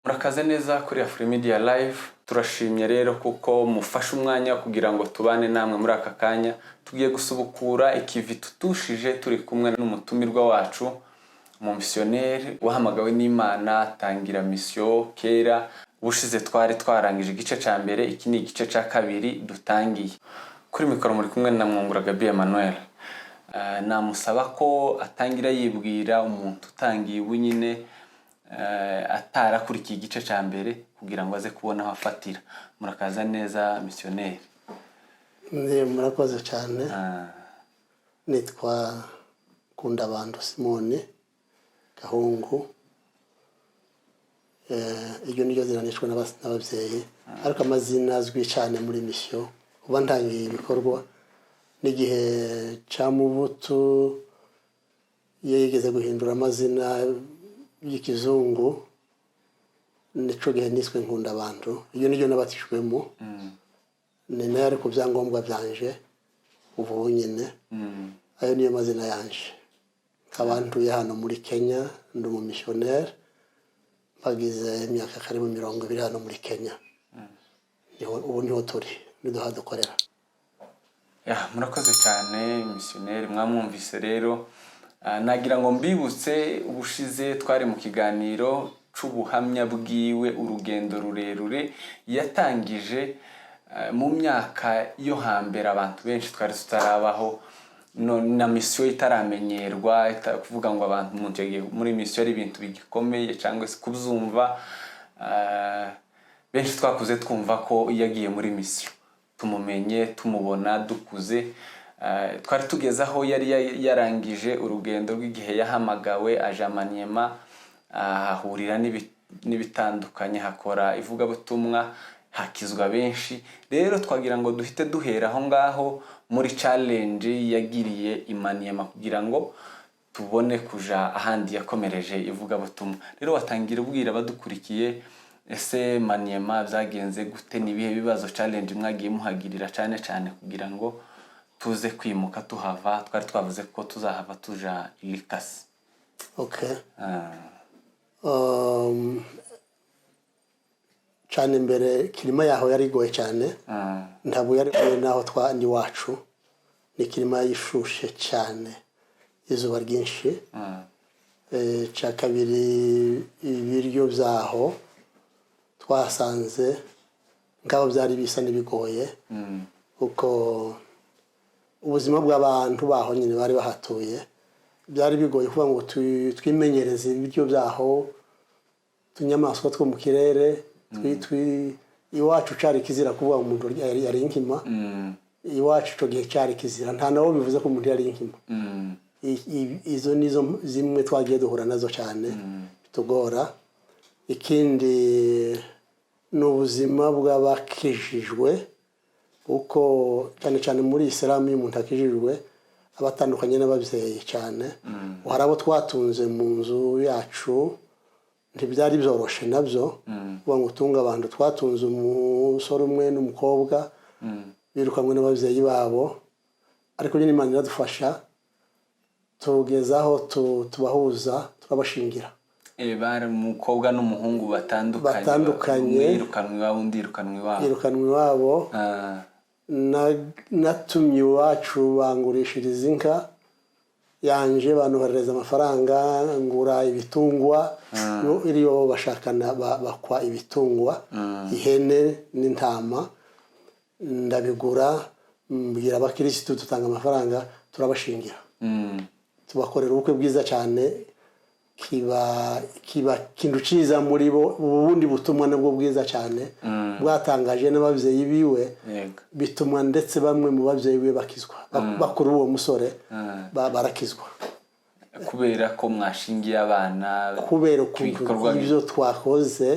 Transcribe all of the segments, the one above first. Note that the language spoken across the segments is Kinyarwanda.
Murakaze neza kuri AFRIMEDIALIVE. Turashimye rero kuko mufashe umwanya kugira ngo tubane namwe muri aka kanya. Tugiye gusubukura ikivi tutushije turi kumwe n'umutumirwa wacu mu Missionary wahamagawe n'Imana tangira mission kera. Bushize twari twarangije igice ca mbere, iki ni igice ca kabiri dutangiye. Kuri mikoro muri kumwe na Mwunguraga Emmanuel. Namusaba ko atangira yibwira umuntu utangiye ubunyine atarakurikiye igice ca mbere kugira ngo aze kubona aho afatira. Murakaza neza Missionary. Murakoze cyane. Nitwa Nkundabantu Simone Gahungu. Iyo niyo ziranishwe n'ababyeyi, ariko amazina azwi cyane muri mission. Uba ntangiye ibikorwa n'igihe ca Mubutu yigeze guhindura amazina y'ikizungu, nico gihe niswe Nkundabantu. Iyo niyo nabatishwemo. Ni nari ku byangombwa byanje ubu nyine. Ayo niyo mazina yanje. Abantu ya hano muri Kenya, ndi mu Missionary. Bagize imyaka karibu 20 hano muri Kenya. Ubu niho turi, dukorera. Murakoze cyane Missionary, mwamwumvise rero. Nagira ngo mbibutse ubushize twari mu kiganiro c'ubuhamya bwiwe, urugendo rurerure yatangije mu myaka yo hambere. Abantu benshi twari tutarabaho, na mission itaramenyerwa, kuvuga ngo abantu muri mission ari ibintu bigikomeye cyangwa se kubyumva. Benshi twakuze twumva ko yagiye muri mission, tumumenye tumubona dukuze. Twari tugeze aho yari yarangije urugendo rw'igihe yahamagawe aja MANIEMA, ahurira n'ibitandukanye, hakora ivugabutumwa, hakizwa benshi. Rero twagira ngo duhite duhera aho ngaho muri challenge yagiriye MANIEMA kugira ngo tubone kuja ahandi yakomereje ivugabutumwa. Rero watangira ubwira badukurikiye, ese MANIEMA byagenze gute, nibihe bibazo challenge mwagiye muhagirira cyane kugira ngo tuze kwimuka tuhava? Twari twavuze ko tuzahava tuja ILIKASI. Okay. Cyane mbere kirima yaho yari goye cyane. Ntabwo yari naho twandi wacu. Ni kirima yishushe cyane, izuba ryinshi. Ca kabiri ibiryo byaho twasanze ngaho byari bisa nibigoye, uko ubuzima bw'abantu baho nyine bari bahatuye byari bigoye kuvuga ngo twimenyereze ibiryo byaho, tunyamaswa two mu kirere. Iwacu cari kizira kuvuga umuntu yari inkima. Iwacu cyo gihe cari kizira, nta nawo bivuze ko umuntu yari inkima. Izo nizo zimwe twagiye duhura nazo cyane bitugora. Ikindi n'ubuzima bw'abakijijwe, uko cyane muri Islam iyo umuntu akijijwe abatandukanye n'ababyeyi cyane. Harabo twatunze mu nzu yacu, ntibyari byoroshe nabyo kuba ngo tunga abantu. Twatunze umusore umwe n'umukobwa birukanwe n'ababyeyi babo, ariko nyine Imana iradufasha tugezaho tubahuza, turabashingira. Bari umukobwa n'umuhungu batandukanye, yirukanwe iwabo, undi yirukanwe iwabo. Natumye iwacu bangurishiriza inka yanje, abantu barereza amafaranga, ngura ibitungwa. Iriyo bashakana bakwa ibitungwa, ihene n'intama, ndabigura, mbwira abakirisitu tutanga amafaranga, turabashingira. Tubakorera ubukwe bwiza cyane, kiba kintu ciza muri bo. Ubundi butumwa nabwo bwiza cyane bwatangaje n'ababyeyi biwe, bituma ndetse bamwe mu babyeyi biwe bakizwa. Bakuru uwo musore barakizwa kubera ko mwashingiye abana, kubera ibyo twakoze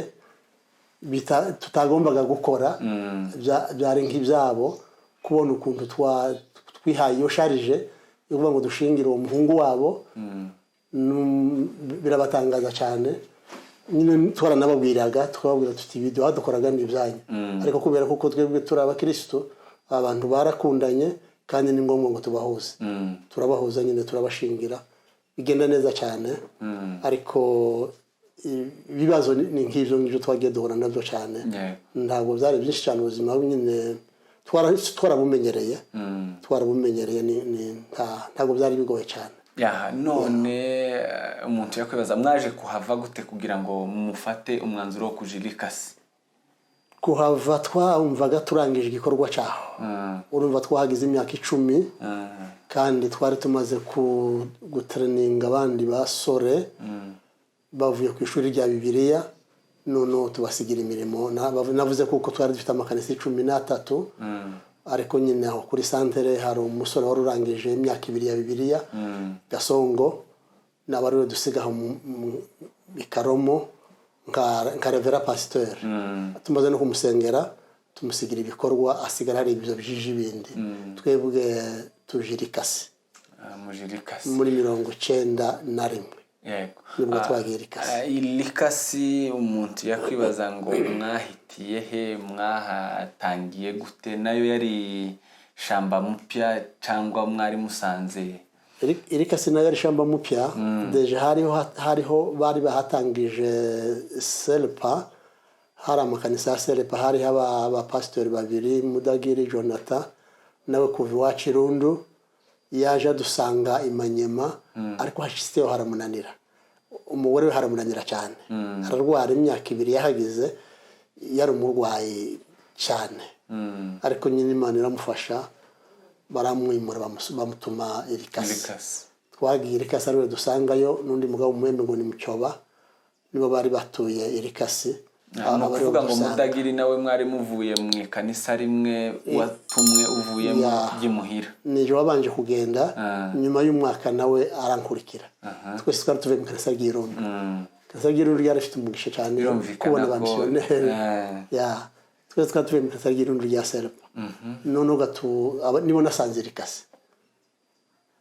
tutagombaga gukora. Byari nk'ibyabo kubona ukuntu twihaye iyo sharije yo kuvuga ngo dushingire uwo muhungu wabo. Birabatangaza cyane. Nyine twaranababwiraga, twababwira tuti ibyo dukoraga n'ibyanyu, ariko kubera kuko twebwe turi abakristo, abantu barakundanye kandi ni ngombwa ngo tubahuze. Turabahuza nyine, turabashingira, bigenda neza cyane. Ariko ibibazo ni nk'ivyo twagiye duhura nabyo cyane ntabwo byari byinshi cyane ubuzima nyine twarabumenyereye ntabwo byari bigoye cyane none umuntu yakwibaza mwaje kuhava gute kugira ngo mufate umwanzuro wo kuja ILIKASI? Kuhava twumvaga turangije igikorwa cyaho urumva twahagize imyaka 10 kandi twari tumaze gutreninga abandi basore bavuye ku ishuri rya Bibiliya none tubasigira imirimo navuze kuko twari dufite amakanisa 13 ariko nyine aho kuri santere hari umusore wari urangije imyaka 2 ya Bibiliya Gasongo n'abari dusigaho Bikaromo nka revera pasteur tumaze no kumusengera tumusigira ibikorwa asigara ari ibyo bijiji bindi twebwe tujirikasi muri 91 yego nibwo twagiye ILIKASI umuntu yakwibaza ngo mwahitiye he mwahatangiye gute nayo yari shamba mupya cyangwa mwari musanze? ILIKASI nayo yari shamba mupya deje hariho bari bahatangije selpa hari amakanisa ya selpa hari aba pastor babiri Mudagiri Jonathan nawe kuva iwacu Rundu yaje dusanga imanyema ariko hashisteho haramunanira umugore we haramunanira cyane ararwara imyaka 2 yahagize yari umurwayi cyane ariko nyine Imana iramufasha baramwimura bamutuma ILIKASI twagiye ILIKASI ariwe dusangayo n'undi mugabo umwembe ngo ni Mucoba nibo bari batuye ILIKASI kuvuga ngo Mudagiri nawe mwari muvuye mu ikanisa rimwe watumwe uvuye mu gimuhira nije wabanje kugenda nyuma y'umwaka nawe arankurikira twese twari tuvuye mu kanisa ry'Irondo kanisa ry'Irondo ryarafite umugisha cyane kubona abamisiyoneri twese twari tuvuye mu kanisa ry'Irondo rya Selpa none nibo nasanze ILIKASI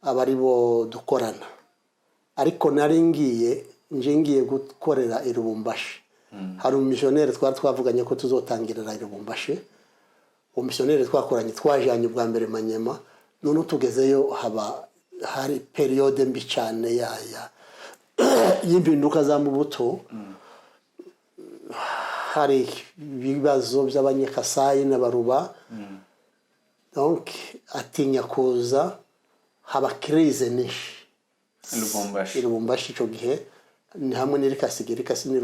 abari bo dukorana ariko nari ngiye gukorera i Lubumbashi hari missionary twavuganye ko tuzotangirira i Lubumbashi missionary twakoranye twajanye bwa mbere Manyema none tugezeyo hari periode mbi cyane y'impinduka za mu buto hari ibibazo by'abanyakasayi n'abaruba donc atinya kuza haba crise nishi Lubumbashi cyo gihe ni hamwe n'ILIKASI ni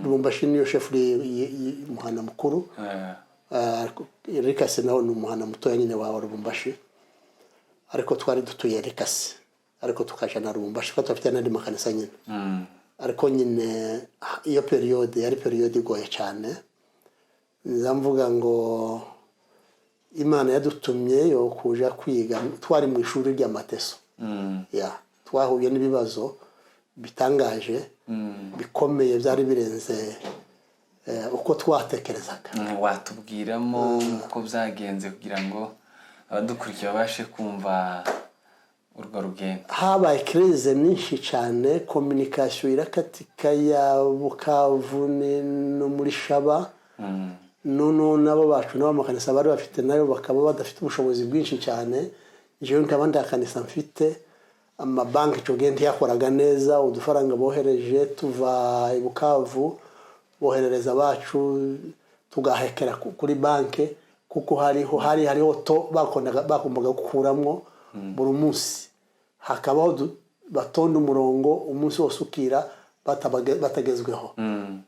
Lubumbashi niyo chef y'umuhana mukuru ILIKASI naho ni umuhana muto nyine wa Lubumbashi ariko twari dutuye ILIKASI ariko tukaja na Lubumbashi ko tufite n'andi makanisa nyine ariko nyine iyo periode yari periode igoye cyane nzamvuga ngo Imana yadutumye yo kuja kwiga twari mu ishuri ry'Amateso twahuye n'ibibazo bitangaje bikomeye byari birenze uko twatekerezaga watubwiramo uko byagenze kugira ngo abadukurikiye babashe kumva urwo rugendo? Habaye crise nyinshi cyane communication irakatika ya Bukavu no muri SHABA none nabo bacu nabo amakanisa bari bafite nayo bakaba badafite ubushobozi bwinshi cyane jewe nkabandi akanisa mfite amabanki cogende yakoraga neza udufaranga bohereje tuva i Bukavu boherereza bacu tugahekera kuri banki kuko hariho to bakombaga gukuramwo buri munsi hakabaho batonda umurongo umunsi wose ukira batagezweho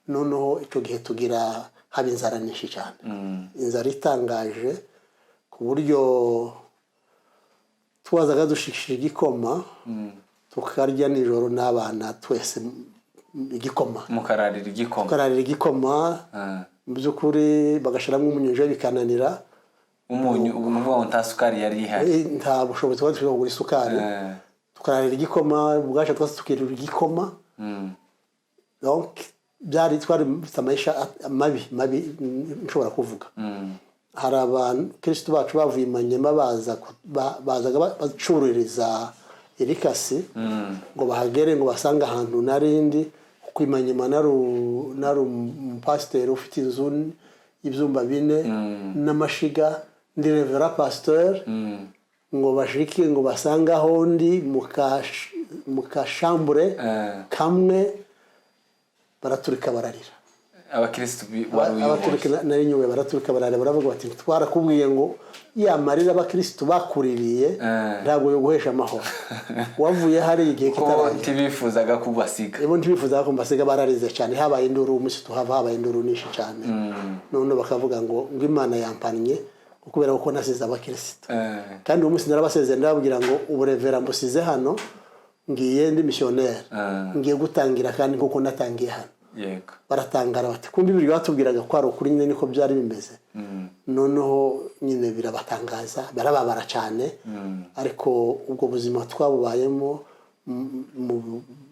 noneho icyo gihe tugira haba inzara nyinshi cyane inzara itangaje ku buryo twazaga dushikishije igikoma tukarya nijoro n'abana twese igikoma mukararira igikoma byukuri bagashiramo umunyuje bikananira umunyu ubuvuga nta sukari yari ihari nta bushobozi bwo kugura isukari tukararira igikoma bwaje twase tukirira igikoma donc byari twari samaisha mabi nshobora kuvuga hari abantu Kristo bacu bavuye Manyema bazaga bacururiza ILIKASI ngo bahagere ngo basanga ahantu narindi kuko Manyema naru pasteur ufite inzu ibyumba 4 n'amashiga ndi revera pasteur ngo bashiki ngo basanga hondi mukashambure kamwe baraturika bararira abakristo waruyoboye abaturika nari nyuwe baraturika bararira baravuga bati twarakubwiye ngo yamarira abakristo bakuririye ntabwo yo guhesha amahoro wavuye hari igihe kitaraye tibifuzaga kubasiga ebo ntibifuzaga kumbasiga bararize cyane habaye induru umunsi habaye induru nishi cyane none bakavuga ngo Imana yampannye kubera ko nasize abakristo kandi umunsi narabasezerera ndababwira ngo uburevera mbusize hano ngiye ndi missionnaire ngiye gutangira kandi nkuko natangiye hano yego baratangara bati kumbi biri batubwiraga ko ari ukuri nyine niko byari bimeze noneho nyine birabatangaza barababara cyane ariko ubwo buzima twabubayemo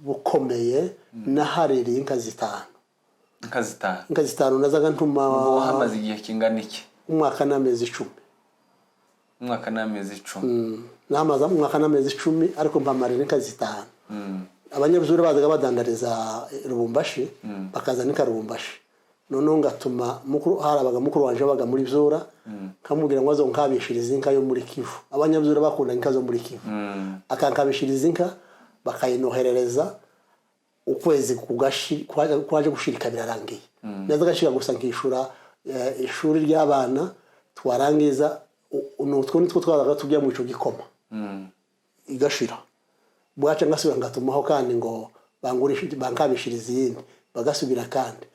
bukomeye nahaririye inka zitanu nazaga ntuma hamaze igihe kingana iki umwaka n'amezi 10 namaze umwaka n'amezi 10 ariko mpamarira inka zitanu abanyabuzure bazaga badandariza Lubumbashi bakazana inka Lubumbashi noneho ngatuma mukuru harabaga mukuru wanje baga muri Zura kamubwira ngo azo nkabishiriza inka yo muri Kivu abanyabuzure bakunda inka zo muri Kivu akankabishiriza inka bakayinoherereza ukwezi kugashi kwaje gushirika birarangiye nazaga shika gusa nkishura ishuri ry'abana twarangiza n'utwo nitwo twazaga tujya mu ico gikoma igashira bwaca ngasubira ngatumaho kandi ngo bangurishe bankabishiriza yindi bagasubira kandi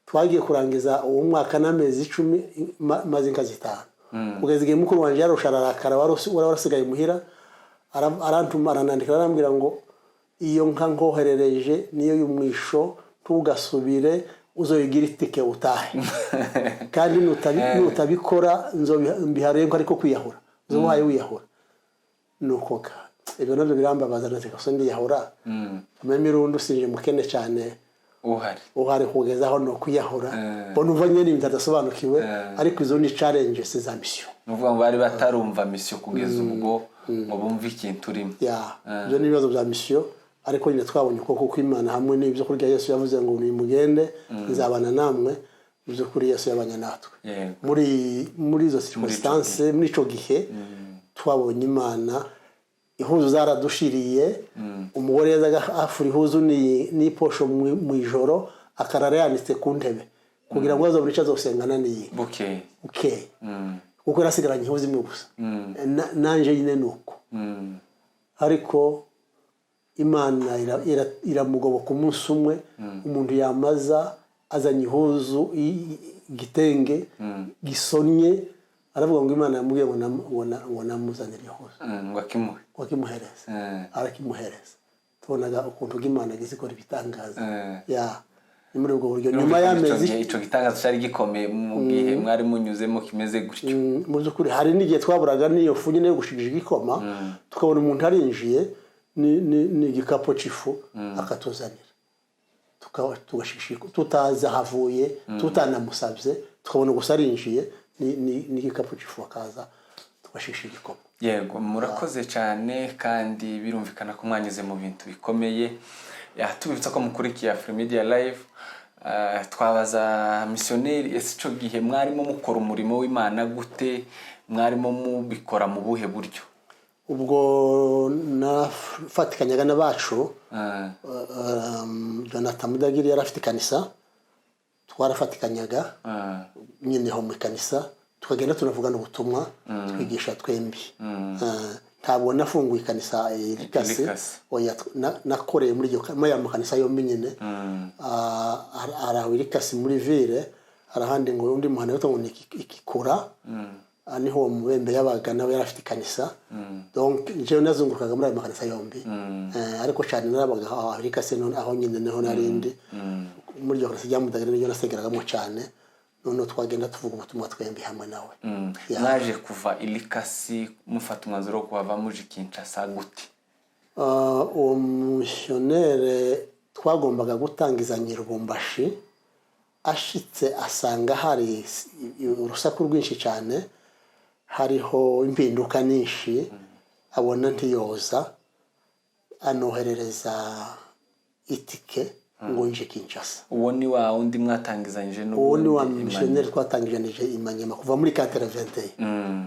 twagiye kurangiza uwo mwaka n'amezi 10 maze inka zitanu kugeza igihe mukuru wanje yarusharakara warasigaye muhira arantuma aranandika arambwira ngo iyo nka ngoherereje niyo y'umwisho tugasubire uzoyigira itike utahe kandi nutabikora nzobihariye ko ariko kwiyahura uzobaye wiyahura nuko ka ibyo nabyo birambabaza nateka so ndiyahura amemirundo sinje mukene cyane uhari kugeza aho no kwiyahura bo numva nyene bitadasobanukiwe ariko izo ni challenges za mission nuvuga ngo bari batarumva mission kugeza ubwo ngo bumve ikintu urimo byo ni ibibazo bya mission ariko nyine twabonye kuko Imana hamwe n'ibyo kurya Yesu yavuze ngo ni mugende nzabana namwe ibyo kuri Yesu yabanya natwe muri izo circumstances muri ico gihe twabonye Imana ihuzu zaradushiriye umugore yazaga afuri ihuzu ni posho mu ijoro akarara yanitse ku ntebe kugira ngo azoburica azosengana niyi okay kuko yarasigaranye ihuzu imwe gusa nanje nyine nuko ariko Imana iramugoboka umunsi umwe umuntu yamaza azanye ihuzu gitenge gisonye aravuga ngo Imana yamubwiye ngo namuzanire ihuzu ngo akimuhereza arakimuhereza tubonaga ukuntu Imana gizikora ibitangaza ni muri ubwo buryo nyuma y'amezi ico gitangaza cyari gikomeye mu gihe mwari munyuzemo kimeze gutyo mu byukuri hari n'igihe twaburaga niyo fu nyine yo gushigije igikoma tukabona umuntu arinjiye ni igikapo cifu akatuzanira tugashishika tutaza havuye tutanamusabye tukabona gusa arinjiye ni igikapo cifu akaza tugashishika igikoma yego murakoze cyane kandi birumvikana ko mwanyuze mu bintu bikomeye tubibutsa ko mukurikiye AFRIMEDIA live twabaza Missionary ico gihe mwarimo mukora umurimo w'Imana gute mwarimo mubikora mu buhe buryo ubwo nafatikanyaga n'abacu Jonathan Mudagiri yarafite kanisa twarafatikanyaga nyine ho mu kanisa tukagenda tunavugana ubutumwa twigisha twembi ntabwo nafunguye kanisa ILIKASI oya nakoreye muri iyo kanisa yombi nyine ara ILIKASI muri ville arahandi ngo undi muhana yo ngo ikikura niho mubembe yabaga nawe yarafite kanisa donc je nazungurukaga muri ayo makanisa yombi ariko cyane narabaga ILIKASI none aho nyine naho narindi muri iyo kanisa ryamudagire niyo nasegeragamo cyane none twagenda tuvuga ubutumwa twembi hamwe nawe naje kuva ILIKASI mufata umwanzuro wo kuva muje KINSHASA gute uwo missionnaire twagombaga gutangiza Lubumbashi ashitse asanga hari urusaku rwinshi cyane hariho impinduka nyinshi abona ntiyoza anoherereza itike ngo nje KINSHASA uwo ni wa undi mwatangizanyije uwo ni wa missionnaire twatangizanyije imanyema kuva muri 420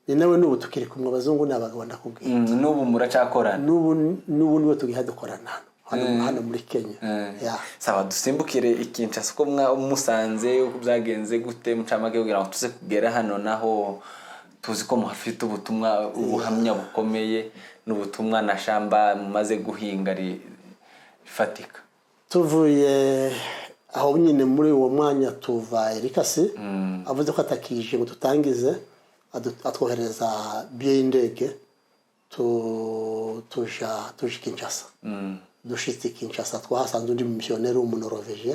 ni nawe n'ubu tukiri kumwe abazungu n'abagabo ndakubwiye n'ubu muracyakorana n'ubu niwe tugihadukorana hano muri Kenya. Saba dusimbukire ikinshasa ko musanze uko byagenze gute mucamage kugira ngo tuze kugera hano naho tuzi ko muhafite ubutumwa ubuhamya bukomeye n'ubutumwa na shamba mumaze guhinga rifatika. Tuvuye aho nyine muri uwo mwanya tuva ILIKASI avuze ko atakije ngo tutangize atwohereza biye y'indege tuja Kinshasa. Dushitse Kinshasa twahasanze undi missionary w'umunorvege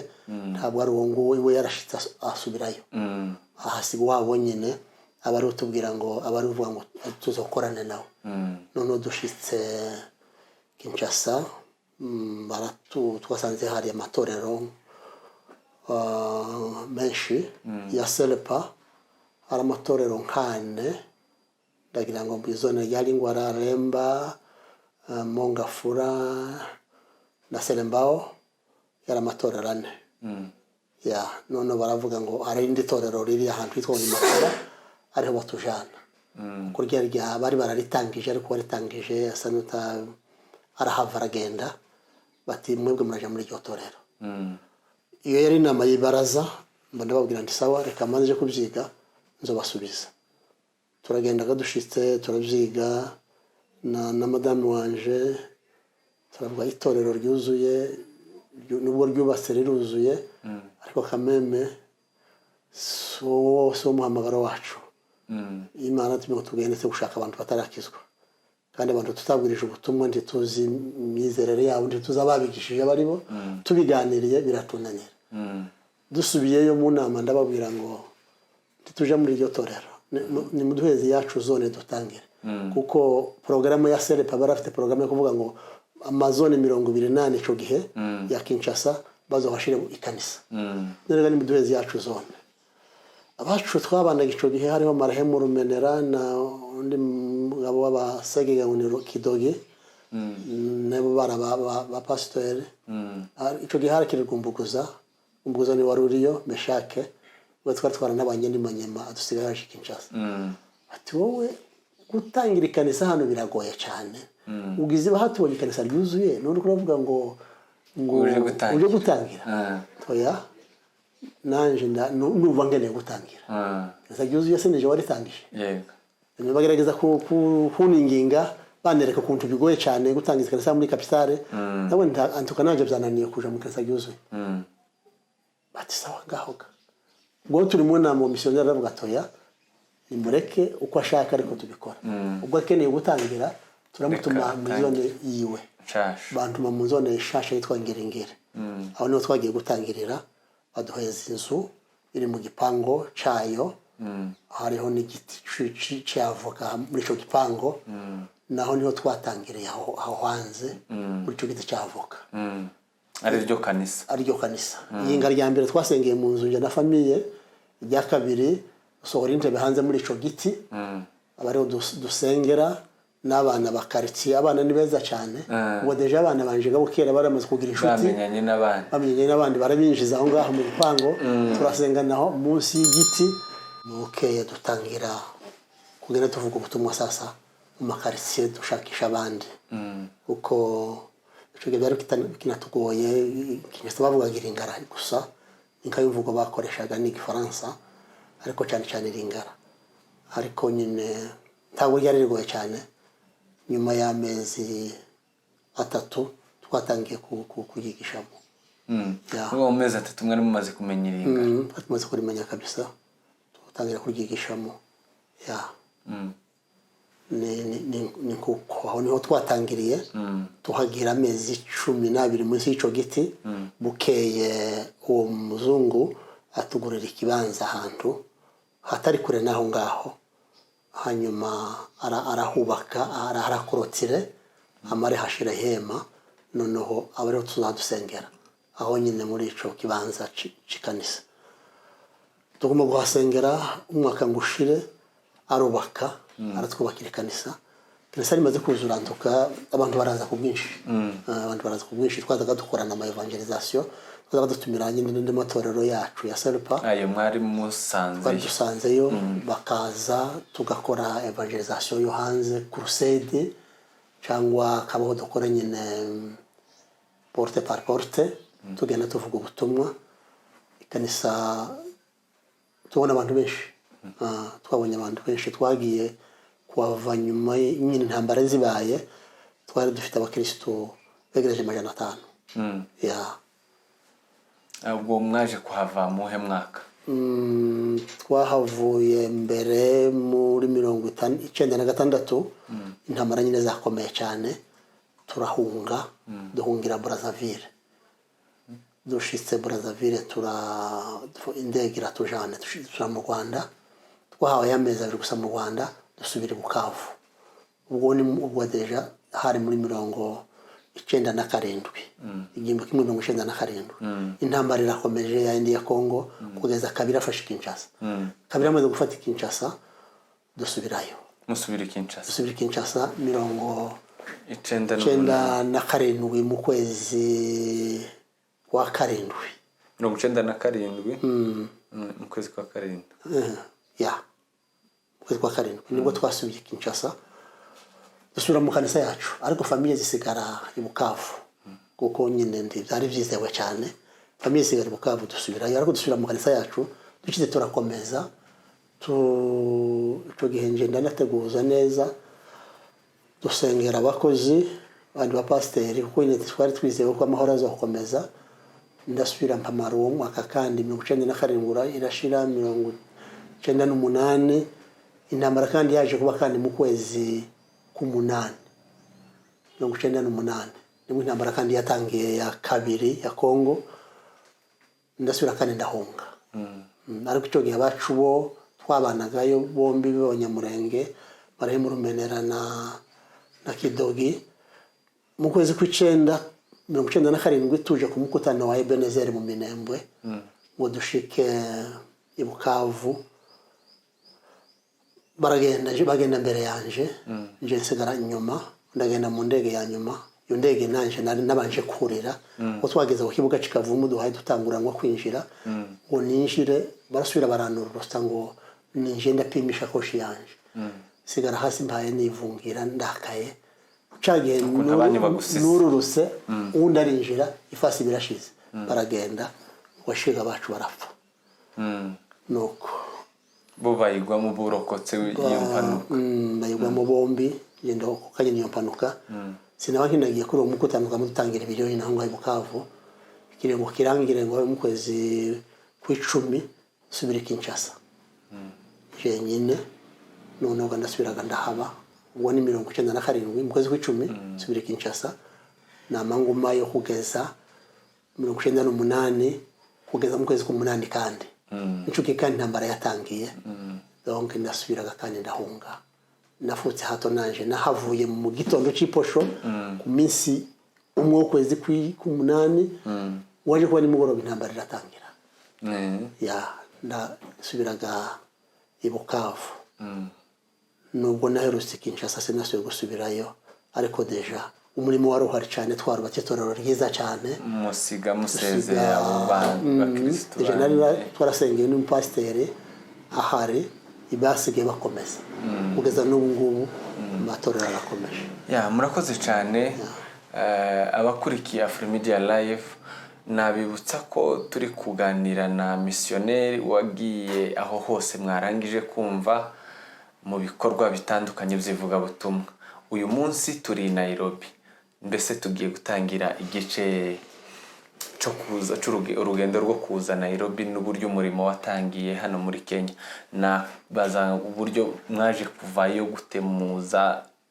ntabwo ari uwo nguwo iwe yarashitse asubirayo. Ahasiga wabo nyine abari utubwira ngo abari uvuga ngo tuzokorane nawe. None dushitse Kinshasa twasanze hari amatorero menshi ya SHABA, hari amatorero nkane ndagira ngo mbizone yari ngwara Remba, Mongafura na Selembao, yari amatorero ane. None baravuga ngo hari indi torero riri ahantu hitwa Makara ariho batujana. Kurya rya bari bararitangije ariko baritangije asanuta arahava aragenda bati mwebwe muraje muri iryo torero. Iyo yari inama y'ibaraza mbona babwira ndi sawa reka manje kubyiga nzobasubiza. Turagenda gadushitse turabyiga na madame wanje turavuga itorero ryuzuye nubwo ryubatse riruzuye ariko kameme so muhamagaro wacu. Imana tumwe tugende gushaka abantu batarakizwa kandi abantu tutabwirije ubutumwa ndi tuzi imyizerere yabo ndi tuzababigishije abaribo tubiganiriye biratunanira. Dusubiyeyo mu nama ndababwira ngo tuje muri iryo torero ni muduhezi yacu zone dutangire kuko programme ya SHABA barafite programme yo kuvuga ngo amazone 28 ico gihe ya Kinshasa bazohashire ikanisa. Nerega ni muduhezi yacu zone. Abacu twabanaga ico gihe hariho marehemu Rumenera na undi mugabo w'abasegega ngo Kidogi nebo bara ba pastor. Ico gihe harakirwa umbuguza ni waruriyo Meshake twari n'abanye ni MANIEMA adusigaje Kinshasa. Ati wowe gutangira ikanisa hano biragoye cyane. Ugize bahatubonye ikanisa ryuzuye none uravuga ngo uje gutangira. Toya nanje nuba ngeneye gutangira. Ikanisa ryuzuye se nije waritangije. Yego. Bagerageza kuninginga banereka kuntu bigoye cyane gutangiza ikanisa muri capitale. Nawe antuka nanje byananiye kuja mu ikanisa ryuzuye. Bati sawa ngahoga. Ubwo turi mu nama missionary aravuga toya nimureke uko ashaka ariko tubikora. Ubwo akeneye gutangira turamutuma mu zone yiwe. Bantuma mu zone shasha yitwa Ngerengere. Aho niho twagiye gutangirira baduheza inzu iri mu gipango cayo. Hariho n'igiti cy'avoka muri ico gipango. Naho niho twatangiriye aho hanze muri ico giti cy'avoka. Ariryo kanisa. Yinga rya mbere twasengeye mu nzu na famille rya kabiri sohora intebe hanze muri ico giti abari dusengera n'abana bakaritiye abana ni beza cyane ubu deje abana banje gabukera baramaze kugira inshuti bamenyanye n'abandi barabinjiza aho ngaho mu gipango turasenganaho munsi y'igiti mukeye dutangira kugenda tuvuga ubutumwa sasa mu makaritiye dushakisha abandi uko ico byari kinatugoye kinese bavuga giringara gusa inkayumvugo bakoreshaga ni Gifaransa ariko cyane ringara ariko nyine ntabwo yari rigoye cyane. Nyuma y'amezi 3 twatangiye kuyigishamo. Uwo mezi 3 mwari mumaze kumenya iringara. Tumaze kurimenya kabisa tutangira kuyigishamo. Ni kuko aho niho twatangiriye tuhagira amezi 12 munsi y'ico giti bukeye uwo muzungu atugurira ikibanza ahantu hatari kure naho ngaho hanyuma arahubaka arakorotire amare hashira hema noneho abari tuzadusengera aho nyine muri ico kibanza cikanisa tugomba guhasengera umwaka ngushire arubaka aratwubakira kanisa rimaze kuzura ntuka abantu baraza ku bwinshi twazaga dukorana ama evangelisation twazaga dutumira nyine n'amatorero yacu ya SHABA ayo mwari musanzeyo bakaza tugakora evangelisation yo hanze crusade cyangwa kabaho dukora nyine porte par porte tugenda tuvuga ubutumwa ikanisa tubona abantu benshi twabonye abantu benshi twagiye kuva nyuma nyine intambara zibaye twari dufite abakristo begereje 500 ya ubwo mwaje kuhava muhe mwaka twahavuye mbere muri 1996 intambara nyine zakomeye cyane turahunga duhungira Brazzaville dushitse Brazzaville indege iratujana dushira mu Rwanda twahawe amezi abiri gusa mu Rwanda dusubira Bukavu ubwo ni ubwo deja hari muri 1997 igimba kimwe 1997 intambara irakomeje ya India Congo kugeza Kabila afashe Kinshasa Kabila amaze gufata Kinshasa dusubirayo musubira Kinshasa 1997 mu kwezi kwa karindwi 1997 mu kwezi kwa karindwi ya kwezi kwa karindwi nibwo twasubiye Kinshasa dusubira mu kanisa yacu ariko famille zisigara i Bukavu kuko nyine byari byizewe cyane famille zisigara i Bukavu dusubirayo ariko dusubira mu kanisa yacu dukize turakomeza cyo gihenje ndanateguza neza dusengera abakozi bandi ba pasiteri kuko nyine twari twizewe ko amahoro azakomeza ndasubira mpamara uwo mwaka kandi 1997 irashira 1998 intambara kandi yaje kuba kandi mu kwezi k'umunani 1998 nibwo intambara kandi yatangiye ya kabiri ya Congo ndasubira kandi ndahunga ariko cyo gihe abacu bo twabanagayo bombi b'abanyamurenge bari mu Rumenera na Kidogi mu kwezi kw'icenda 1997 tuje ku mukutano wa Ebenezer mu Minembwe ngo dushike i Bukavu bagenda mbere yanje nje nsigara inyuma ndagenda mu ndege ya nyuma iyo ndege nanje nabanje kurira ko twageze ku kibuga kikavumu duhaye dutanguranwa kwinjira ngo ninjire barasubira baranurura ngo ninje ndapimisha koshi yanje sigara hasi mbaye nivungira ndakaye cagiye nururuse undi arinjira ifasi birashize baragenda washiga bacu barapfa nuko bo bayigwamo burokotse iyo mpanuka bayigwamo bombi yenda kukanye niyo mpanuka sinaba nkinagiye kuri uwo mukutanuka mutangira ibiryo inaho ngaho Bukavu kirengo kirangire ngo mu kwezi kw'icumi subira Kinshasa jenyine none ndasubiraga ndahaba ubwo ni 1997 mu kwezi kw'icumi subira Kinshasa namanguma yo kugeza 1998 kugeza mu kwezi k'umunani kandi ncuke kandi ntambara yatangiye donc ndasubiraga kandi ndahunga nafutse hato nanje nahavuye mu gitondo ciposho ku minsi umwe kwezi k'umunani waje kuba ni mugoroba intambara iratangira ya ndasubiraga i Bukavu nubwo naherutse Kinshasa sinasubiye gusubirayo ariko deja umurimo wari uhari cyane twarubatse itorero ryiza cyane musiga musezeye abo bakristo deja nari twarasengeye n'umupasiteri ahari ibasigaye bakomeza kugeza n'ubu ngubu amatorero arakomeje ya murakoze cyane abakurikiye AFRIMEDIA live nabibutsa ko turi kuganira na Missionary wagiye aho hose mwarangije kumva mu bikorwa bitandukanye by'ivuga butumwa uyu munsi turi Nairobi mbese tugiye gutangira igice cyo kuza urugendo rwo kuza Nairobi n'uburyo umurimo watangiye hano muri Kenya na baza uburyo mwaje kuvayo gute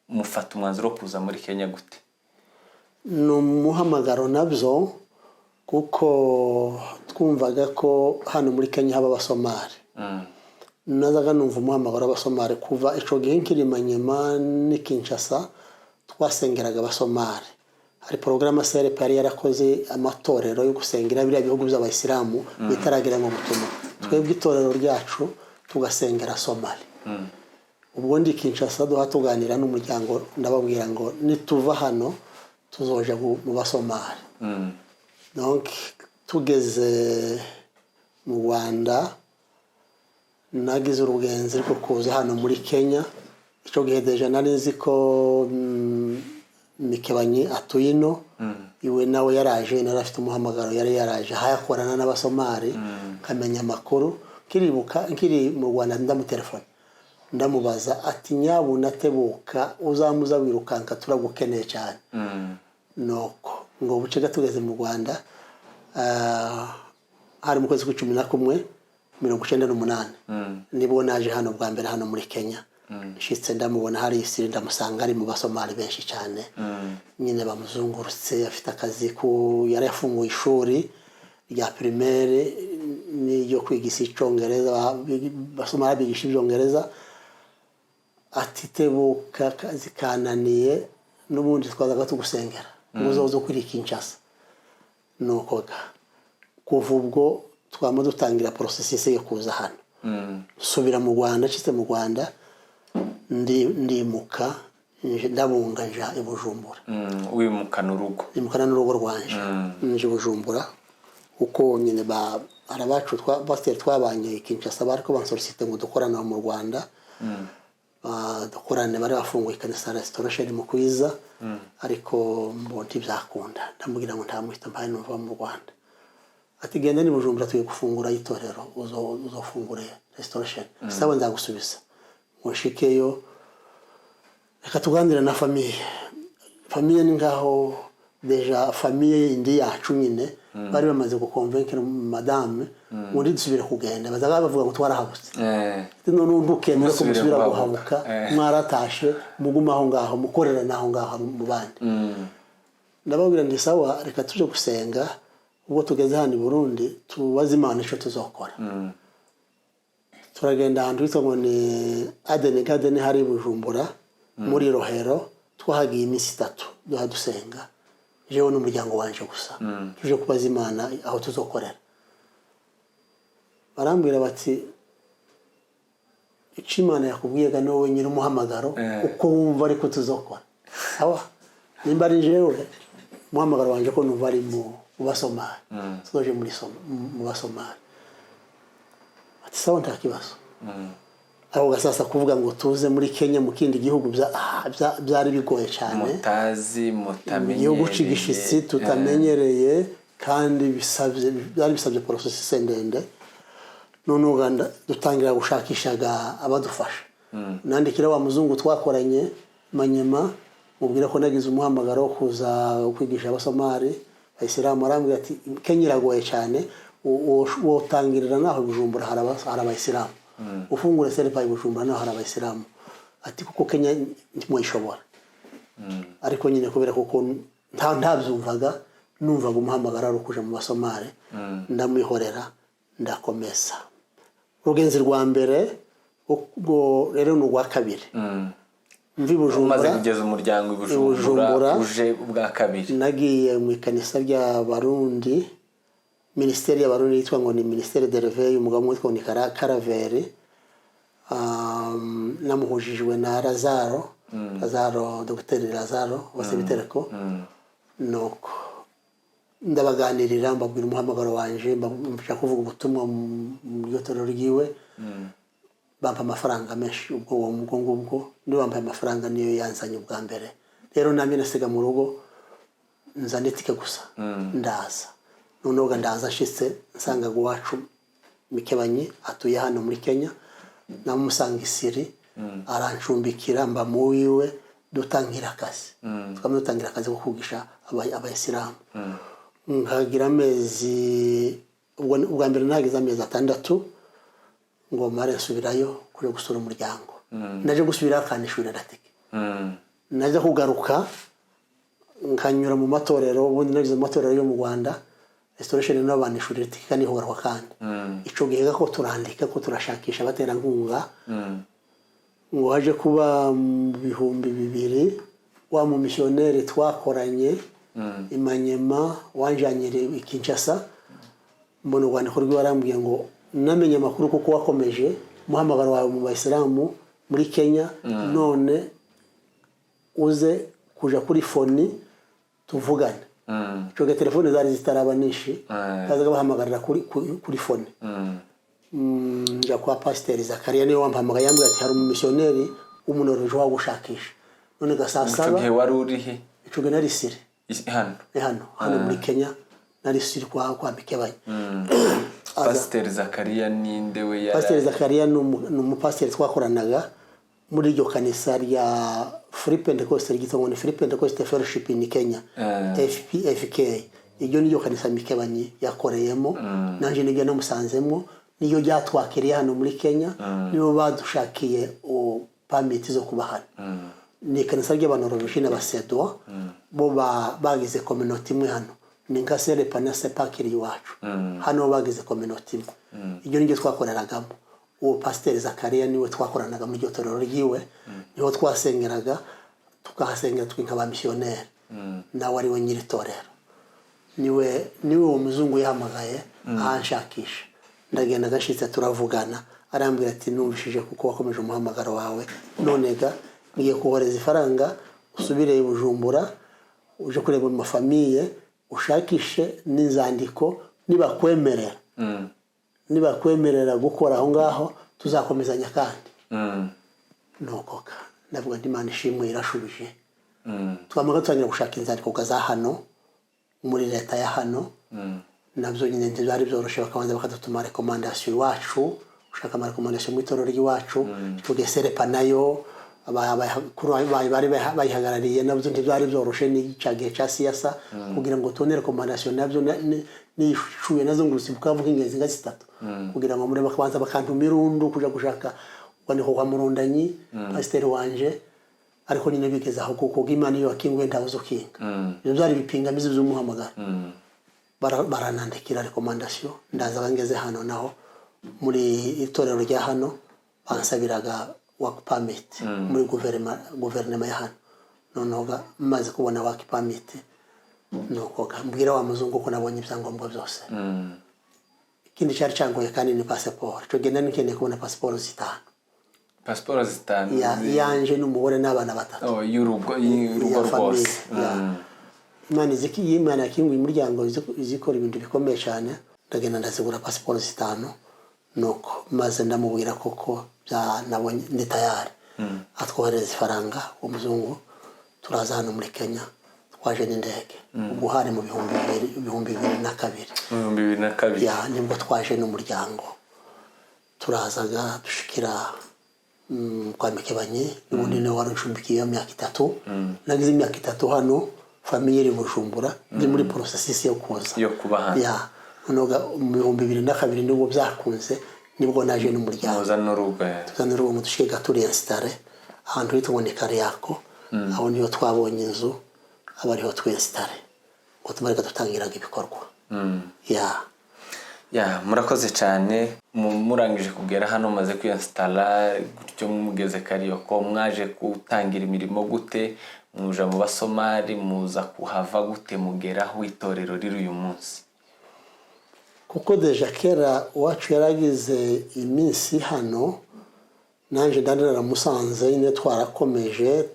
mufata umwanzuro kuza muri Kenya gute no muhamagaro nabyo kuko twumvaga ko hano muri Kenya haba abasomali nazaga numva umuhamagaro w'abasomali kuva ico gihe nkiri MANIEMA ni Kinshasa twasengeraga abasomali hari program SRP yari yarakoze amatorero yo gusengera biriya bihugu by'abayisilamu bitaragira ngo butumwa twebwe itorero ryacu tugasengera Somali ubwo ndi Kinshasa duhatuganira n'umuryango ndababwira ngo nituva hano tuzoja mu basomali donc tugeze mu Rwanda nagize urugenzi rwo kuza hano muri Kenya ico gihe deja nari nzi ko Mikebanyi atuye ino iwe nawe yaraje narafite umuhamagaro yaraje hayakorana n'abasomali kamenya makuru kiribuka nkiri mu Rwanda ndamutelefone ndamubaza ati nyabu natebuka uzamuza wirukanka turagukeneye cyane noko ngo bucega tugeze mu Rwanda hari mu kwezi kwa 11 1998 nibwo naje hano bwa mbere hano muri Kenya shitse ndamubona hari isiri ndamusanga ari mu basomali benshi cyane nyine bamuzungurutse afite akazi ku yari yafunguye ishuri rya primaire ni yo kwigisha icyongereza basomali bigisha icyongereza atitebuka kazi kananiye n'ubundi twazaga tugusengera uzozo kuri KINSHASA nuko kuva ubwo twama dutangira processus yo kuza hano subira mu Rwanda ciste mu Rwanda ndimuka ndabunganja ibujumbura wimukana urugo rwanje nje bujumbura uko nyine arabacu twabanye KINSHASA bariko bansolicite ngo dukorana mu Rwanda dukorane bari bafunguye kanisa restoration mu kwiza ariko mbonti byakunda ndamubwira ngo ntamuhita mbaye numva mu Rwanda ati genda ni bujumbura tuye gufungura itorero uzofungure restoration sawa nzagusubiza mushikeyo reka tuganira na famille ni ngaho deja famille indi yacu nyine bari bamaze gukonvaincre madame muri dusubire kugenda bazaga bavuga ngo twarahabutse none ntukemera ko musubira guhabuka mwaratashe muguma aho ngaho mukorera naho ngaho mu bandi ndababwira ndi sawa reka tuje gusenga ubwo tugeze hano i Burundi tubaze Imana ico tuzokora turagenda ahantu hitwa ngo ni Garden hari Bujumbura muri Rohero twahagiye iminsi 3 duhadusenga jewe n'umuryango wanje gusa tuje kubaza Imana aho tuzokorera barambwira bati Imana yakubwiye no nyine umuhamagaro uko wumva ariko tuzokora awa nimba ari jewe umuhamagaro wanje ko numva ari mu basomali soje muri mu basomali ati sawa ntakibazo aho gasasa kuvuga ngo tuze muri Kenya mu kindi gihugu byari bigoye cyane mutazi mutamenyereye igihugu cigishitsi tutamenyereye kandi bisabye process ndende none Uganda dutangira gushakishaga abadufasha nandikira wa muzungu twakoranye MANIEMA mubwira ko nagize umuhamagaro kuza kwigisha abasomali Abayisilamu arambwira ati Kenya iragoye cyane wotangirira naho Bujumbura harabayisilamu ufungure serpa Bujumbura naho harabayisilamu ati kuko Kenya ntimoyishobora ariko nyine kubera kuko ntabyumvaga numvaga umuhamagara ari kuja mu basomali ndamwihorera ndakomeza urugenzi rwa mbere ubwo rero n'urwa kabiri mvi Bujumbura maze kugeza umuryango Bujumbura uje ubwa kabiri nagiye mu kanisa rya Barundi ministeri ya Barundi yitwa ngo ni ministeri de réveil umugabo witwa ni Karaveri namuhujijwe na Lazaro Dr Lazaro wasebitereko noko ndabaganirira mbabwira umuhamagaro wanje mbasha kuvuga ubutumwa mu yotorero ryiwe bampa amafaranga menshi ubwo ndi bampa amafaranga niyo yanzanye ubwa mbere rero namye nasiga mu rugo nzanditike gusa ndaza noneho ndaza shitse nsanga gwacu Mikebanyi atuye hano muri Kenya namusanga isiri arancumbikira mba muwiwe dutangira akazi dutangira akazi ko kugisha abayisilamu nkagira amezi ubwa mbere nagize amezi 6 ngo mare nsubirayo kuri gusura umuryango naje gusubira kanishura ratike naje kugaruka nkanyura mu matorero ubundi nagize matorero yo mu Rwanda restoration n'abanishura ratike kandi hogarwa kandi ico gihe ko turandika ko turashakisha batera nkunga ngo haje kuba mu 2000 wa mu missionary twakoranye MANIEMA wanjanyire KINSHASA mbona Rwanda ko rwarambwiye ngo namenye makuru kuko wakomeje muhamagaro wawe mu Bayisilamu muri Kenya none uze kuja kuri phone tuvugane cyo telefone zari zitarabanishe kazaga bahamagarira kuri phone nja kwa pasteur Zakaria niwe wampamagaye yambwiye ati hari umu missionary umunoroje wa gushakisha none gasasaba gihe wari urihe icuge nari siri hano muri Kenya nari siri kwa Mikebanye. Pastor Zakaria ninde we yari Pastor Zakaria n'umupastor twakoranaga muri iryo kanisa rya Free Pentecost ryitwa ngo Free Pentecost Fellowship in Kenya, FPFK. Iryo niyo kanisa Mikebanye yakoreyemo, nanje nige namusanzemo, niyo ryatwakiriye hano muri Kenya, nibo badushakiye permit zo kuba hano. Ni kanisa ry'abantu Rorushina basedwa bo bagize community imwe hano. Ninkasere panase pakiri iwacu. Hano bagize community imwe. Iryo niryo twakoreragamo. Uwo Pastor Zakaria niwe twakoranaga muri iryo torero ryiwe, niho twasengeraga tukahasengera twinka ba missionary. Nawe ari we nyiri torero. Niwe uwo muzungu yahamagaye ahanshakisha. Ndagenda gashitse turavugana, arambwira ati numvishije kuko wakomeje umuhamagaro wawe, nonega ngiye kuhoreza ifaranga usubire i Bujumbura uje kureba mu mafamiye ushakishe n'inzandiko nibakwemerera gukora aho ngaho tuzakomezanya kandi. Nokoka ndavuga ndi Imana ishimwe irashubije. Twamaga tutangira gushaka inzandiko kaza hano muri leta ya hano, nabyo nyine byari byoroshe, bakabanza bakadutuma recommendation iwacu, ushaka ama recommendation mu itorero ry'iwacu, tugesere panayo bari bayihagarariye, nabyo byari byoroshe n'icage cya siyasa kugira ngo tone recommendation nabyo nishuye nazo ngurusi bukavuga ingenzi nga zitatu kugira ngo muri bakabanza bakantumira irundu kuja gushaka waniho kwa murundanyi pastor wanje, ariko nyine bigeze aho kuko Imana yo akingwe ndabuzo kinga. Ibyo byari bipingamizi by'umuhamagara. Baranandikira recommendation, ndaza bangeze hano naho muri itorero rya hano bansabiraga work permit muri guverinoma ya hano. Noneho maze kubona work permit nuko mbwira wa muzungu ko nabonye ibyangombwa byose. Ikindi cyari cyangoye kandi ni passport. Cyo genda nikeneye kubona passport zitanu. Passport zitanu yanje n'umugore n'abana batatu. Y'urugo rwose. Imana yakinguye umuryango izikora ibintu bikomeye cyane. Ndagenda ndazigura passport zitanu, nuko maze ndamubwira koko nabonye ndi tayari. Atwohereza ifaranga umuzungu turaza hano muri Kenya, twaje n'indege. Ubwo hari mu 2022. Ya nibwo twaje n'umuryango. Turazaga dushikira kwa Mikebanye, ubundi ne warushumbikiye imyaka 3. Nagize imyaka 3 hano, famille iri Bujumbura, ndi muri processus yo kuza. Yo kuba hano. Ya, noga mu 2022 nibwo byakunze, nibwo naje n'umuryango. Tuzanira uwo dushika turi installe, ahantu hituboneka yako, aho niyo twabonye inzu, abariho twinstare. Ngo tumareka tutangiraga ibikorwa. Ya murakoze cyane, murangije kugera hano maze kwinstalla gutyo mugeze Kariyoko, mwaje gutangira imirimo gute, muja mu basomali, muza kuhava gute mugeraho itorero riri uyu munsi? Kuko deja kera wacu yaragize iminsi hano, nanje ndandara musanze ine twarakomeje,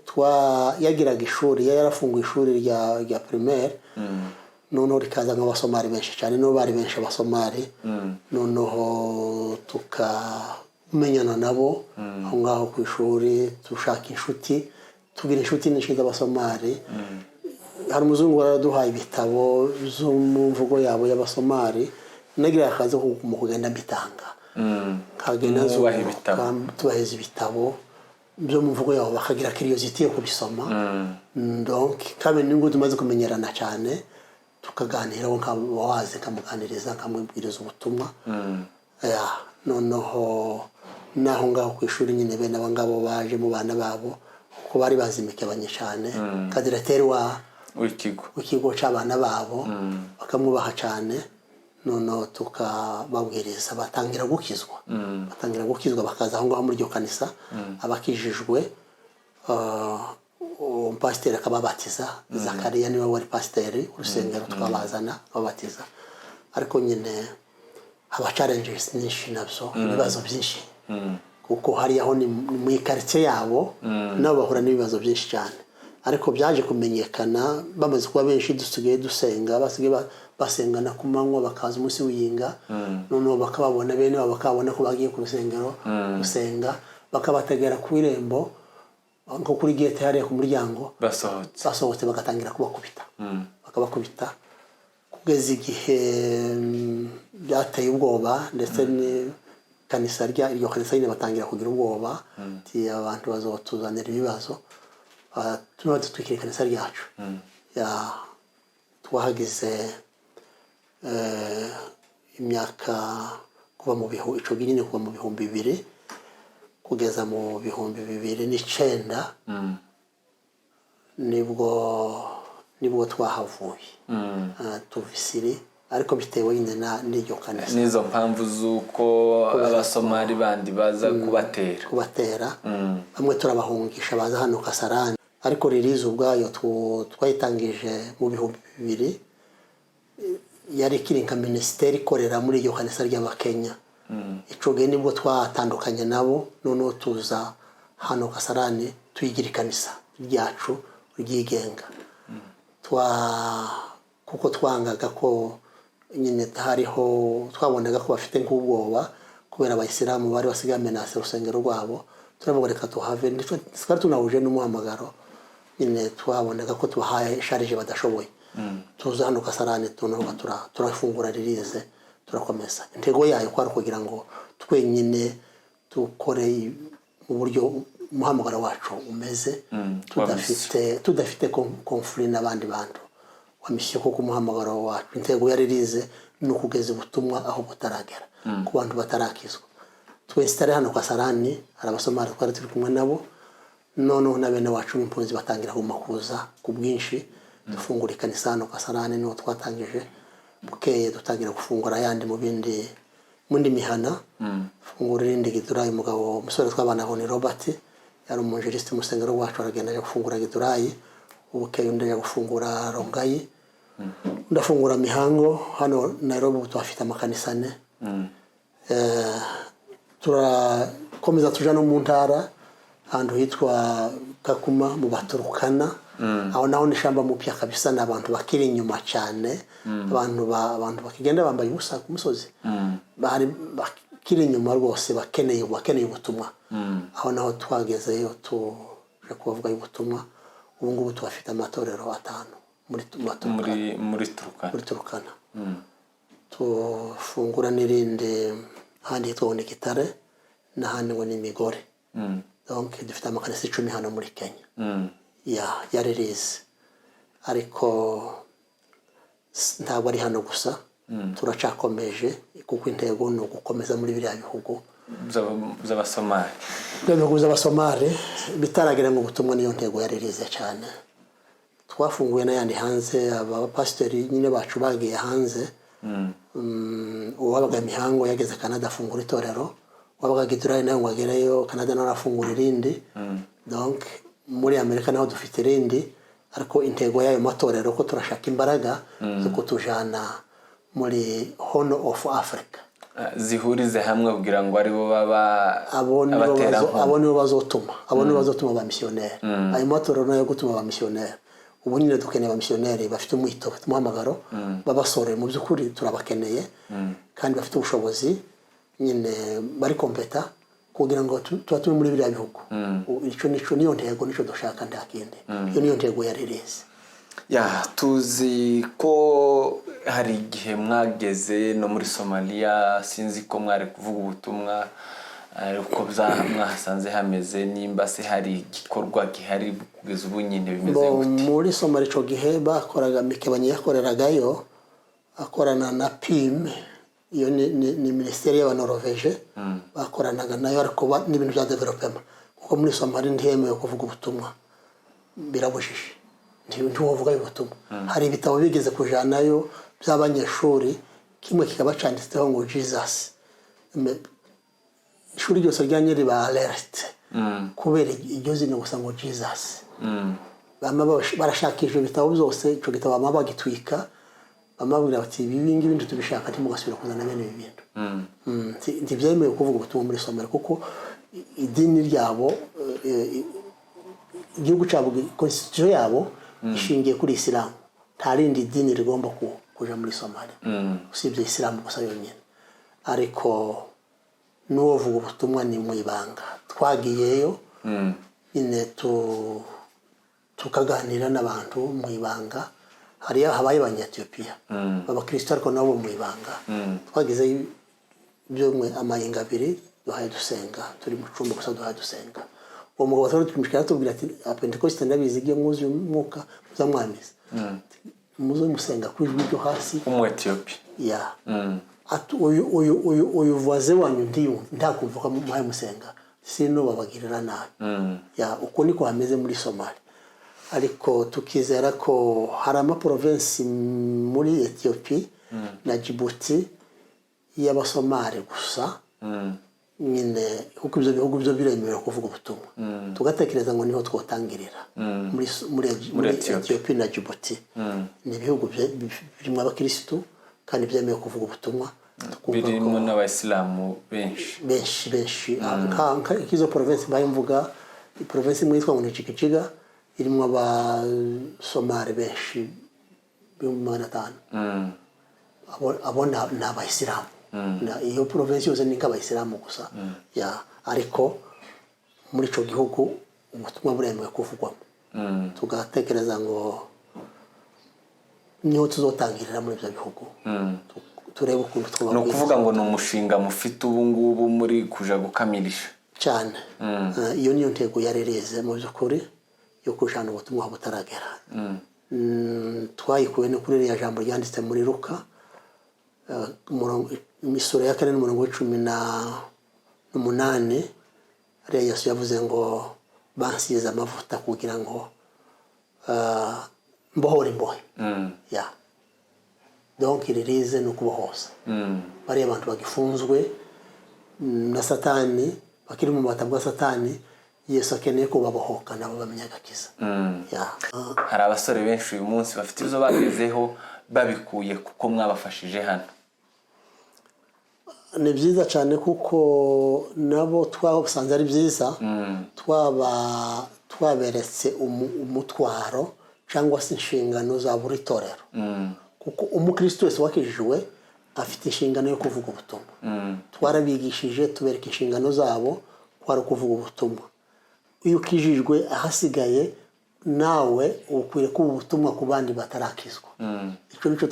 yagiraga ishuri, yarafunguye ishuri rya primaire. Noneho rikaza nk'abasomali benshi cyane, no bari benshi abasomali. Noneho tukamenyana nabo aho ngaho ku ishuri, tushaka inshuti, tugira inshuti nyinshi z'abasomali. Hari umuzungu waraduhaye ibitabo zo mu mvugo yabo y'abasomali, nagira akazi ko kugenda mbitanga. Kagenda tubaheza ibitabo byo mu mvugo yabo, bakagira curiosity yo kubisoma. Donc kabe ningo tumaze kumenyerana cyane, tukaganira waze kamuganiriza kamubwiriza ubutumwa. Noneho naho ngaho ku ishuri nyine bene abangabo baje mu bana babo ko bari bazimikebanye cyane, kadirateri w'ikigo cy'abana babo bakamwubaha cyane. Noneho tukababwiriza batangira gukizwa, bakaza aho ngaho muri iryo kanisa, abakijijwe pastor akababatiza. Zakaria niwe wari pastor urusengero twabazana babatiza, ariko nyine haba challenges nyinshi nabyo, ibibazo byinshi kuko hari aho ni mu quartier yabo nabo bahura n'ibibazo byinshi cyane. Ariko byaje kumenyekana bamaze kuba benshi, dusigaye dusenga, basigaye basengana ku manywa, bakaza umunsi w'iyinga. Noneho bakababona bene bakabona ko bagiye ku rusengero gusenga, bakabategera ku irembo nko kuri gate hariya ku muryango basohotse bagatangira kubakubita bakabakubita kugeza igihe byateye ubwoba ndetse ni kanisa iryo kanisa nyine batangira kugira ubwoba ati abantu bazotuzanira ibibazo tuba dutwikira kanisa ryacu twahagize imyaka kuva mu bihu ico gihe kuva mu 2000 kugeza mu 2009 nibwo twahavuye tuvisiri ariko bitewe nyine n'iryo kanisa nizo mpamvu zuko abasomali bandi baza kubatera bamwe turabahungisha baza hano Kasarani ariko ririzo ubwayo twayitangije mu 2000 yari kiri nka ministeri ikorera muri iryo kanisa ry'Abakenya ico gihe nibwo twatandukanye nabo none tuza hano Kasarani tuyigira kanisa ryacu ryigenga kuko twangaga ko nyine hariho twabonaga ko bafite nk'ubwoba kubera abayisilamu bari basigaye amenase urusengero rwabo turavuga reka tuhave ndetse twari tunahuje n'umuhamagaro nyine twabonaga ko tubahaye sharije badashoboye tuza hano Kasarani tunoga turafungura ririze turakomeza intego yayo kwari kugira ngo twenyine tukore mu buryo umuhamagaro wacu umeze tudafite conflict n'abandi bantu wamishyiko ku muhamagaro wacu intego yaririze no kugeza ubutumwa aho butaragera ku bantu batarakizwa twese hano Kasarani arabasomali twari turi kumwe nabo none na bene wacu n'impunzi batangira kumakuza ku bwinshi dufungura kanisa hano Kasarani no twatangije bukeye dutangira gufungura yandi mu bindi mundi mihana fungura irindi gidurayi umugabo umusore twabana aho ni Robert yari umunjiriste mu sengero wacu aragenda aje gufungura gidurayi ubukeye ndaje gufungura Rongayi ndafungura Mihango hano Nairobi tuhafite amakanisa ne turakomeza tuja no mu ntara ahantu hitwa Kakuma mu Baturukana aho naho ni shamba mu pya kabisa n'abantu bakiri inyuma cyane abantu bakigenda bambaye ubusa ku musozi bari bakiri inyuma rwose bakeneye ubutumwa aho naho twagezeyo tuje kuvuga ubutumwa ubu ngubu tubafite amatorero 5 muri Turukana tufungura n'irinde handi hitwa Gitare n'ahandi ngo ni Migore donc dufite amakanisa 10 hano muri Kenya yaririze ariko ntabwo ari hano gusa turacakomeje kuko intego no gukomeza muri biriya bihugu z'abasomali bitaragira ngo ubutumwa niyo ntego yaririze cyane twafunguye n'ayandi hanze abapastori nyine bacu bagiye hanze uwabaga Mihango yageze Canada afungura itorero wabaga Giturayi nayo ngwagereyo Canada narafungura irindi donc muri Amerika naho dufite irindi ariko intego yayo matorero ko turashaka imbaraga zo kutujana muri Horn of Africa zihurize hamwe kugira ngo ari bo baba abone bazotuma ba missionnaire ayo matorero nayo gutuma ba missionnaire ubu nyine dukeneye ba missionnaire bafite umwito umuhamagaro babasore mu byukuri turabakeneye kandi bafite ubushobozi nyine bari kompeta kugira ngo tuba muri biriya bihugu ico niyo ntego nico dushaka ndakinde iyo niyo ntego yaririze tuzi ko hari igihe mwageze no muri Somalia sinzi ko mwari kuvuga ubutumwa ariko mwahasanze hameze nimba se hari igikorwa gihari kugeza ubu nyine bimeze gute muri Somalia ico gihe bakoraga mikebanye yakoreragayo akorana na PIM iyo ni ministeri y'Abanoruveje bakoranaga nayo ariko n'ibintu bya development kuko muri Somalia ntiyemewe kuvuga ubutumwa birabujije ntiwovuga ubutumwa hari ibitabo bigeze kujanayo by'abanyeshuri kimwe kikabacanditseho ngo Jesus ishuri ryose ryanye riba alert kubera iryo zina gusa ngo Jesus barashakije ibitabo byose ico gitabo amabagitwika amabwira bati ibingi bintu tubishaka ntimugasubira kuzana bene ibi bintu ntibyemewe kuvuga ubutumwa muri Somalia kuko idini ryabo igihugu cyabo constitution yabo ishingiye kuri Islam nta rindi dini rigomba kuja muri Somalia usibye Islam gusa yonyine ariko n'uwo vuga ubutumwa ni mu ibanga twagiyeyo nyine tukaganira n'abantu mu ibanga hariya habaye abanyetiyopiya abakristo ariko nabo mu ibanga twagize ibyo amayinga abiri duhaye dusenga turi mu cyumba gusa duhaye dusenga uwo mugabo twari tumushikira tubwira ati Pentecost ndabizi igiye mwuzuye umwuka muzamwamiza muzo musenga kwijwi ryo hasi umwetiyopiya ya ati uyu voisin wanyu ndakumvuka mu haye musenga sino babagirira nabi ya uko niko hameze muri Somalia ariko tukizera ko hari ama province muri Ethiopia na Djibouti y'abasomali gusa nyine kuko ibyo bihugu byo biremewe kuvuga ubutumwa tugatekereza ngo niho twotangirira muri Ethiopia na Djibouti ni ibihugu birimo abakristo kandi byemewe kuvuga ubutumwa birimo n'abayisilamu benshi izo province bayimvuga province imwe yitwa Nkundabantu irimo abasomali benshi b'Imana abona n'abayisilamu iyo province yose ni nk'abayisilamu gusa ya ariko muri ico gihugu ubutumwa buremewe kuvugwamo tugatekereza ngo niho tuzotangirira muri ibyo bihugu turebe ukuntu twaba no kuvuga ngo ni umushinga mufite ubu ngubu muri kuja gukamirisha cyane iyo niyo ntego yarereze mu byukuri yo kujana ubutumwa butaragera twayikuye no kuri ya jambo ryanditse muri Luka imisoro ya 4:18 ariya Yesu yavuze ngo bansize amavuta kugira ngo mbohore imbohe ya donc iririze no kubohoza bari abantu bagifunzwe na satani bakiri mu batabwa satani Yesu akeneye ko babohoka nabo bamenya agakiza ya hari abasore benshi uyu munsi bafite izo bagezeho babikuye kuko mwabafashije hano ni byiza cyane kuko nabo twasanze ari byiza twaberetse umutwaro cyangwa se inshingano za buri torero kuko umukristo wese wakijijwe afite inshingano yo kuvuga ubutumwa twarabigishije tubereka inshingano zabo kwari kuvuga ubutumwa iyo ukijijwe ahasigaye nawe ukwiriye kuba ubutumwa ku bandi batarakizwa icyo nico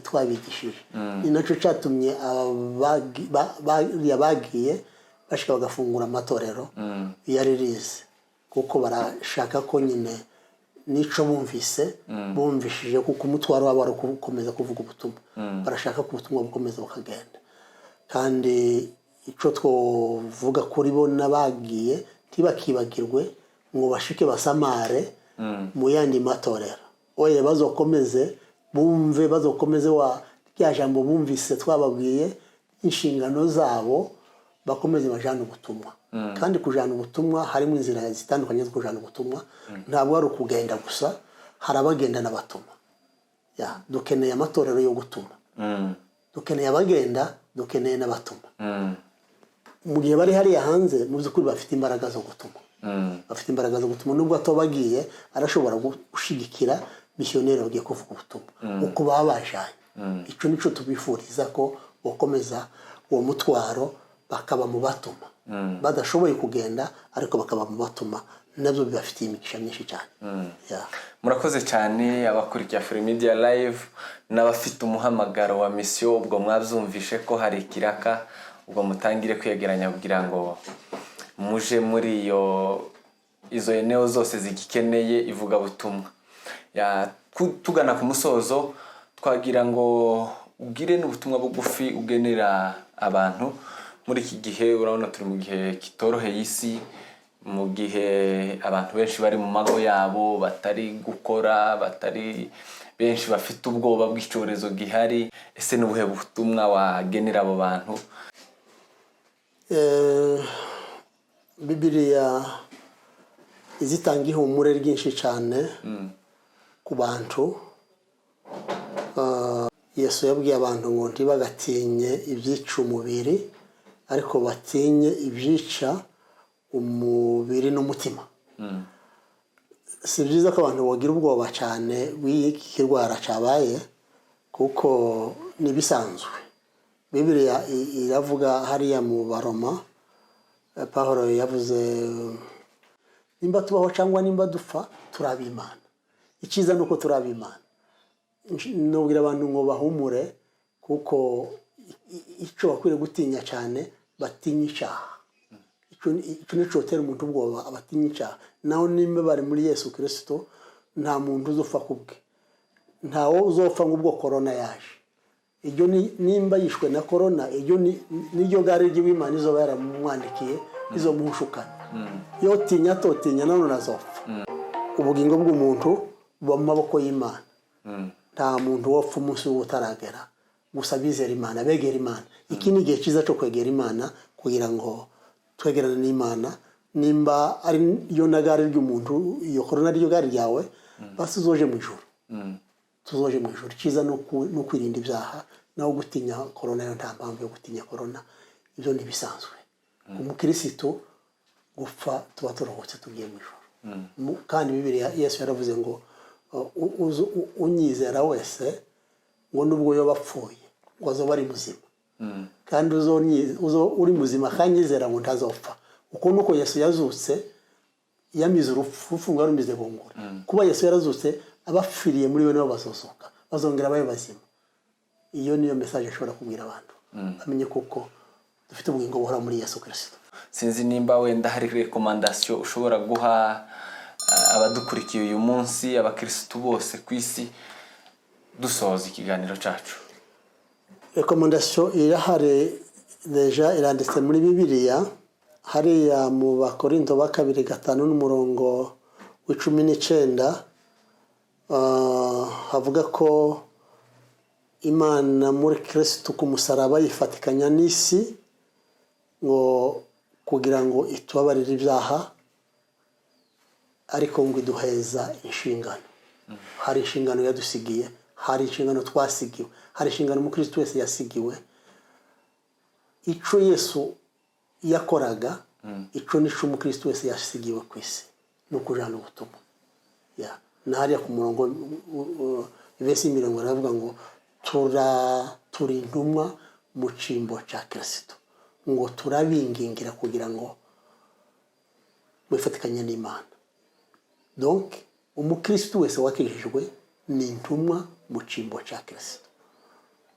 twabigishije ni nacyo cyatumye bagiye bashika bagafungura amatorero yaririze kuko barashaka ko nyine nico bumvishije kuko umutwaro wabo ari gukomeza kuvuga ubutumwa barashaka ko ubutumwa bukomeza bukagenda kandi ico twovuga kuri bo nabagiye ntibakibagirwe ngo bashike basamare mu yandi matorero oye bazokomeze bumve bazokomeze wa rya jambo bumvise twababwiye inshingano zabo bakomeze bajana ubutumwa kandi kujana ubutumwa harimo inzira zitandukanye zo kujana ubutumwa ntabwo ari ukugenda gusa harabagenda n'abatuma ya dukeneye amatorero yo gutuma dukeneye abagenda dukeneye n'abatuma mu gihe bari hariya hanze mu by'ukuri bafite imbaraga zo gutuma bafite imbaraga zo gutuma nubwo atobagiye arashobora gushigikira missionary bagiye kuvuga ubutumwa uko babajanye ico nico tubifuriza ko bokomeza uwo mutwaro bakaba mu batuma badashoboye kugenda ariko bakaba mu batuma nabyo bibafitiye imigisha myinshi cyane murakoze cyane abakurikiye AFRIMEDIA live n'abafite umuhamagaro wa mission ubwo mwabyumvishe ko hari ikiraka ubwo mutangire kwegeranya kugira ngo muje muri izo eneo zose zigikeneye ivuga butumwa ya tugana ku musozo twagira ngo ugire n'ubutumwa bugufi ugenera abantu muri iki gihe urabona turi mu gihe kitoroheye isi mu gihe abantu benshi bari mu mago yabo batari gukora batari benshi bafite ubwoba bw'icyorezo gihari ese n'ubuhe butumwa wagenera abo bantu Bibiliya izitanga ihumure ryinshi cyane ku bantu Yesu yabwiye abantu ngo ntibagatinye ibyica umubiri ariko batinye ibyica umubiri n'umutima si byiza ko abantu bagira ubwoba cyane w'iki kirwara cyabaye kuko nibisanzwe Bibiliya iravuga hariya mu Baroma Pawulo yavuze nimba tubaho cyangwa nimba dupfa turabimana. Icyiza nuko turabimana. Nubwira abantu ngo bahumure kuko icyo bakwiriye gutinya cyane batinya icyaha. Icyo ni cyo gitera umuntu ubwoba, abatinya icyaha. Naho nimba bari muri Yesu Kristo nta muntu uzopfa kubwe, ntawo uzopfa ngo ubwo korona yaje. Iyo nimba yishwe na korona, iyo niryo gare ry'Imana izoba yaramwandikiye izo muhushukana. Yo tinya totinya none nazopfa. Ubugingo bw'umuntu buba mu maboko y'Imana. Nta muntu wopfa umunsi w'utaragera, gusa bizera Imana, begera Imana. Iki ni igihe cyiza cyo kwegera Imana kugira ngo twegerane n'Imana. Nimba ari yo nagare ry'umuntu, iyo korona ryo gare ryawe, basi uzoje mu ijuru. Tuzoje mu ijuru. Cyiza no kwirinda ibyaha, naho gutinya korona yo nta mpamvu yo gutinya korona. Ibyo ni bisanzwe. Umukristo gupfa tuba turuhutse tugiye mu ijuru. Kandi Bibiliya Yesu yaravuze ngo unyizera wese ngo nubwo yo bapfuye ngo azoba ari muzima. Kandi uri muzima kanyizera ngo ntazopfa. Uko nuko Yesu yazutse yamize urupfu ngo arumize bungura. Kuba Yesu yarazutse abafiriye muri we nabo bazosoka, bazongera babe bazima. Iyo niyo message ashobora kubwira abantu. Bamenye kuko dufite ubugingo buhora muri Yesu Kristo. Sinzi nimba wenda hari recommendation ushobora guha abadukurikiye uyu munsi, abakristo bose kwisi dusoza ikiganiro cyacu. Recommendation irahari deja iranditse muri Bibiliya, hariya mu Bakorinto ba 2:5 n'umurongo w'19 havuga ko Imana muri Kristo ku musaraba yifatikanya n'isi ngo kugira ngo itubabarire ibyaha, ariko ngo iduheza inshingano. Hari inshingano yadusigiye, hari inshingano twasigiwe, hari inshingano umukristo wese yasigiwe. Ico Yesu yakoraga, ico nico umukristo wese yasigiwe ku isi, no kujana ubutumwa. Na hariya ku murongo ibesi mirongo aravuga ngo turi intumwa mu cimbo cya Kristo, ngo turabingingira kugira ngo mwifatikanye n'Imana. Donc umukristo wese wakijijwe ni intumwa mu cimbo cya Kristo.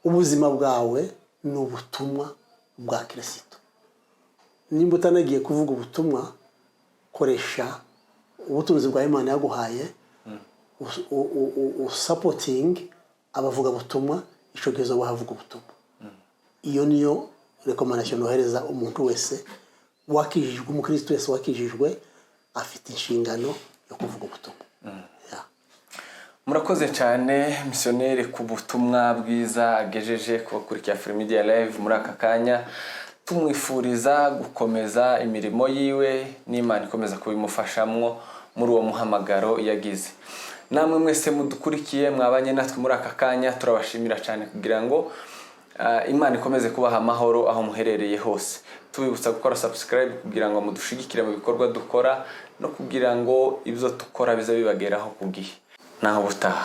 Ubuzima bwawe ni ubutumwa bwa Kristo. Nimba utanagiye kuvuga ubutumwa, koresha ubutunzi bwa Imana yaguhaye, supporting abavuga ubutumwa, ico gihe zo bavuga ubutumwa. Iyo niyo recommendation nohereza umuntu wese wakijijwe, umukristo wese wakijijwe afite inshingano yo kuvuga ubutumwa. Murakoze cyane Missionary ku butumwa bwiza agejeje kubakurikiye AFRIMEDIA live muri aka kanya. Tumwifuriza gukomeza imirimo yiwe n'Imana ikomeza kubimufashamwo muri uwo muhamagaro yagize. Namwe mwese mudukurikiye mwabanye natwe muri aka kanya, turabashimira cyane kugira ngo Imana ikomeze kubaha amahoro aho muherereye hose. Tubibutsa gukora subscribe kugira ngo mudushigikire mu bikorwa dukora no kugira ngo ibyo dukora biza bibageraho ku gihe. Naho butaha.